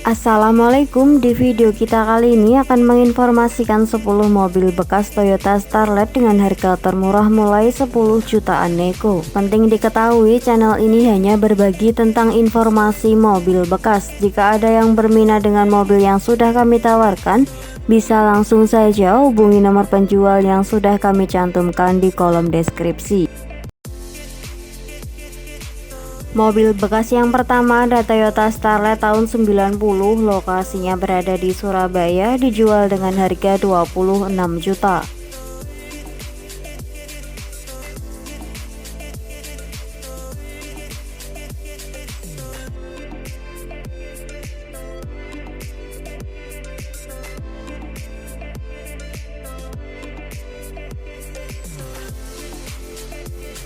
Assalamualaikum, di video kita kali ini akan menginformasikan 10 mobil bekas Toyota Starlet dengan harga termurah mulai 10 jutaan nego. Penting diketahui, channel ini hanya berbagi tentang informasi mobil bekas. Jika ada yang berminat dengan mobil yang sudah kami tawarkan, bisa langsung saja hubungi nomor penjual yang sudah kami cantumkan di kolom deskripsi. Mobil bekas yang pertama ada Toyota Starlet tahun 90, lokasinya berada di Surabaya, dijual dengan harga 26 juta.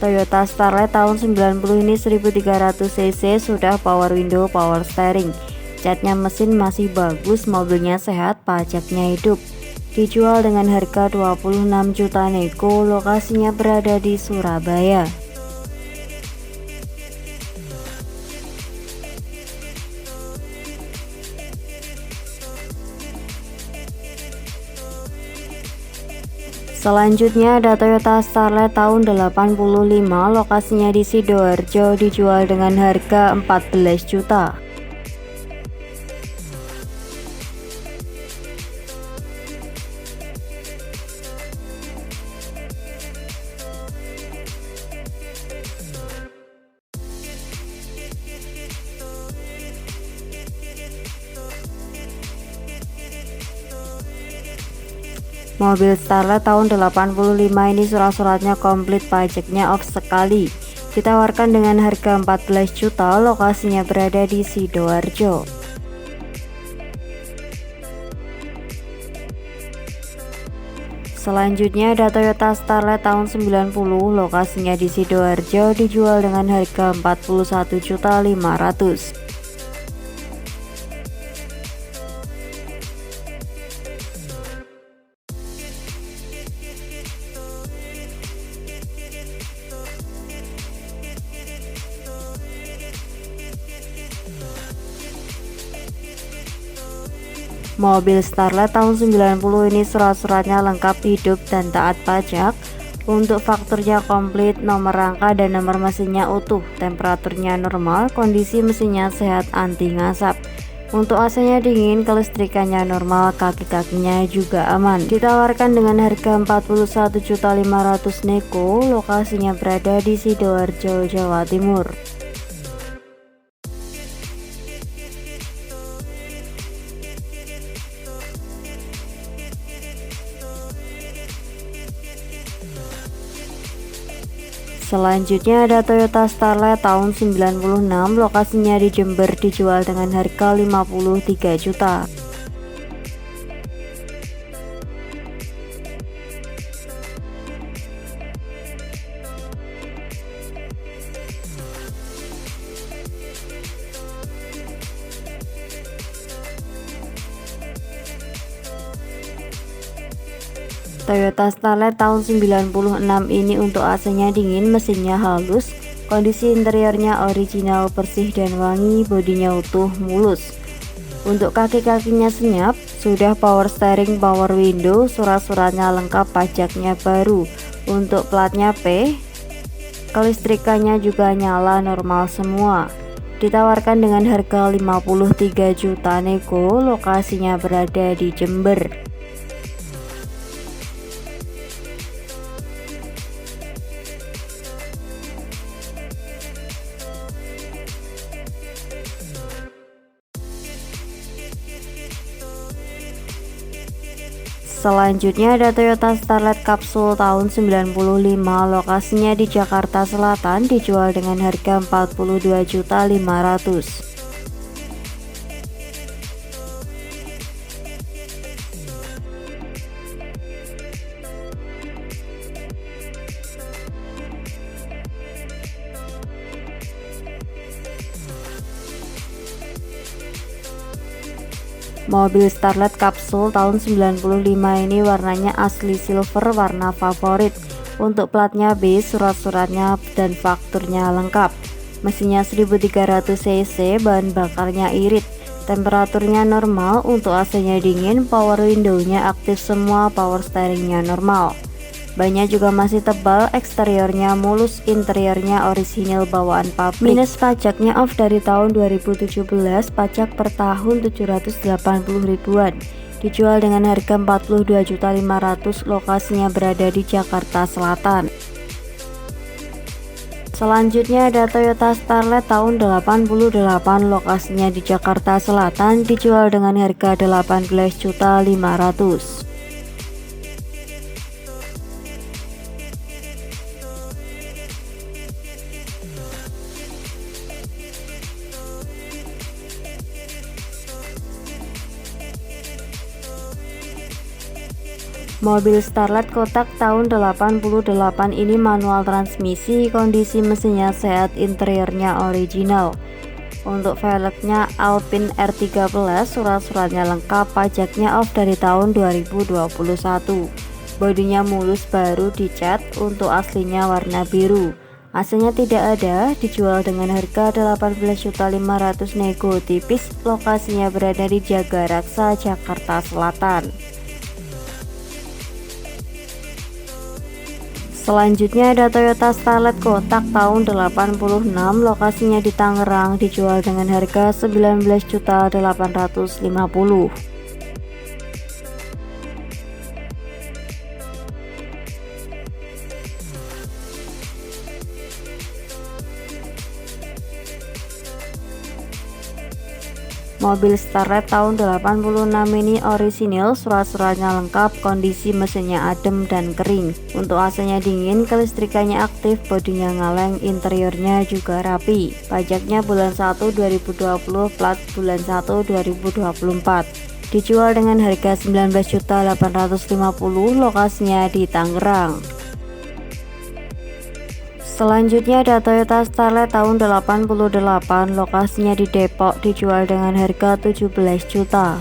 Toyota Starlet tahun 90 ini 1300 cc, sudah power window, power steering. Catnya mesin masih bagus, mobilnya sehat, pajaknya hidup. Dijual dengan harga 26 juta nego, lokasinya berada di Surabaya. Selanjutnya ada Toyota Starlet tahun 85, lokasinya di Sidoarjo, dijual dengan harga 14 juta. Mobil Starlet tahun 85 ini surat-suratnya komplit, pajaknya off sekali. Ditawarkan dengan harga 14 juta, lokasinya berada di Sidoarjo. Selanjutnya ada Toyota Starlet tahun 90, lokasinya di Sidoarjo, dijual dengan harga 41.500.000. Mobil Starlet tahun 90 ini surat-suratnya lengkap, hidup dan taat pajak. Untuk fakturnya komplit, nomor rangka dan nomor mesinnya utuh, temperaturnya normal, kondisi mesinnya sehat, anti ngasap. Untuk AC-nya dingin, kelistrikannya normal, kaki-kakinya juga aman. Ditawarkan dengan harga 41.500.000 nego, lokasinya berada di Sidoarjo, Jawa Timur. Selanjutnya ada Toyota Starlet tahun 96, lokasinya di Jember, dijual dengan harga 53 juta. Toyota Starlet tahun 96 ini untuk AC-nya dingin, mesinnya halus, kondisi interiornya original, bersih dan wangi, bodinya utuh, mulus. Untuk kaki-kakinya senyap, sudah power steering, power window, surat-suratnya lengkap, pajaknya baru. Untuk platnya P, kelistrikannya juga nyala normal semua. Ditawarkan dengan harga 53 juta nego, lokasinya berada di Jember. Selanjutnya ada Toyota Starlet Kapsul tahun 95, lokasinya di Jakarta Selatan, dijual dengan harga 42.500.000. Mobil Starlet Kapsul tahun 95 ini warnanya asli silver, warna favorit. Untuk platnya B, surat-suratnya dan fakturnya lengkap. Mesinnya 1300 cc, bahan bakarnya irit. Temperaturnya normal, untuk AC-nya dingin, power window-nya aktif semua, power steering-nya normal. Bannya juga masih tebal, eksteriornya mulus, interiornya orisinil bawaan pabrik. Minus pajaknya off dari tahun 2017, pajak per tahun 780 ribuan. Dijual dengan harga 42.500.000, lokasinya berada di Jakarta Selatan. Selanjutnya ada Toyota Starlet tahun 88, lokasinya di Jakarta Selatan, dijual dengan harga 18.500.000. Mobil Starlet kotak tahun 88 ini manual transmisi, kondisi mesinnya sehat, interiornya original. Untuk velgnya Alpine R13, surat-suratnya lengkap, pajaknya off dari tahun 2021. Bodinya mulus, baru dicat, untuk aslinya warna biru. AC-nya tidak ada, dijual dengan harga 18.500.000 nego tipis, lokasinya berada di Jagaraksa, Jakarta Selatan. Selanjutnya ada Toyota Starlet kotak tahun 86, lokasinya di Tangerang, dijual dengan harga 19.850.000. Mobil Starlet tahun 86 ini orisinil, surat-suratnya lengkap, kondisi mesinnya adem dan kering. Untuk AC-nya dingin, kelistrikannya aktif, bodinya ngaleng, interiornya juga rapi. Pajaknya bulan 1 2020, plat bulan 1 2024. Dijual dengan harga 19.850.000, lokasinya di Tangerang. Selanjutnya ada Toyota Starlet tahun 88, lokasinya di Depok, dijual dengan harga 17 juta.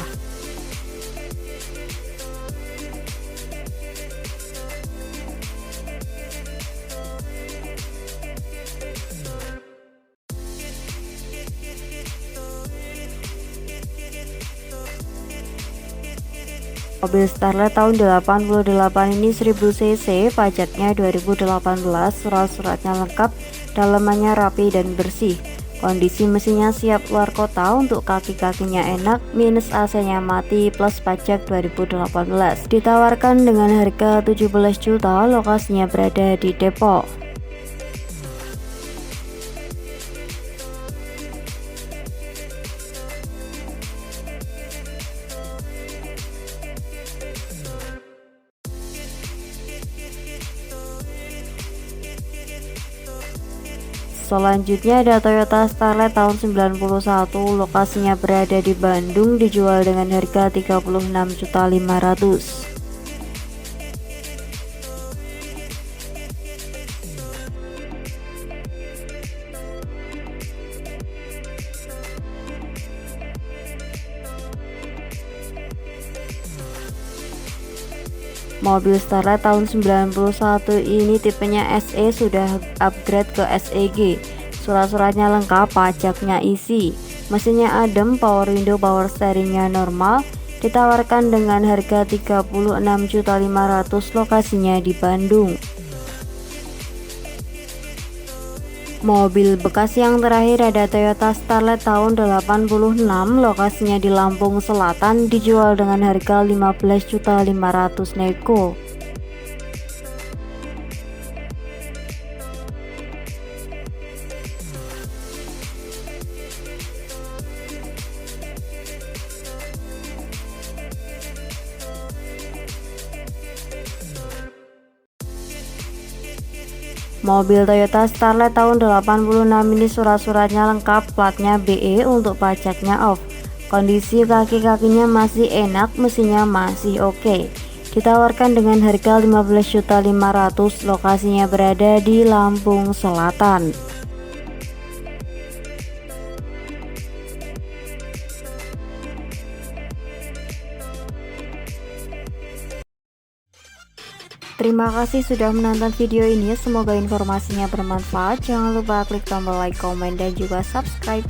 Mobil Starlet tahun 88 ini 1000 cc, pajaknya 2018, surat-suratnya lengkap, dalamannya rapi dan bersih. Kondisi mesinnya siap luar kota, untuk kaki-kakinya enak, minus AC-nya mati, plus pajak 2018. Ditawarkan dengan harga 17 juta, lokasinya berada di Depok. Selanjutnya ada Toyota Starlet tahun 91, lokasinya berada di Bandung, dijual dengan harga 36.500.000. Mobil Starlet tahun 91 ini tipenya SE, sudah upgrade ke SEG. Surat-suratnya lengkap, pajaknya isi. Mesinnya adem, power window, power steeringnya normal. Ditawarkan dengan harga 36.500.000, lokasinya di Bandung. Mobil bekas yang terakhir ada Toyota Starlet tahun 86, lokasinya di Lampung Selatan, dijual dengan harga 15.500.000 nego. Mobil Toyota Starlet tahun 86 ini surat-suratnya lengkap, platnya BE, untuk pajaknya off. Kondisi kaki-kakinya masih enak, mesinnya masih oke. Ditawarkan dengan harga 15.500.000, lokasinya berada di Lampung Selatan. Terima kasih sudah menonton video ini, semoga informasinya bermanfaat. Jangan lupa klik tombol like, komen, dan juga subscribe.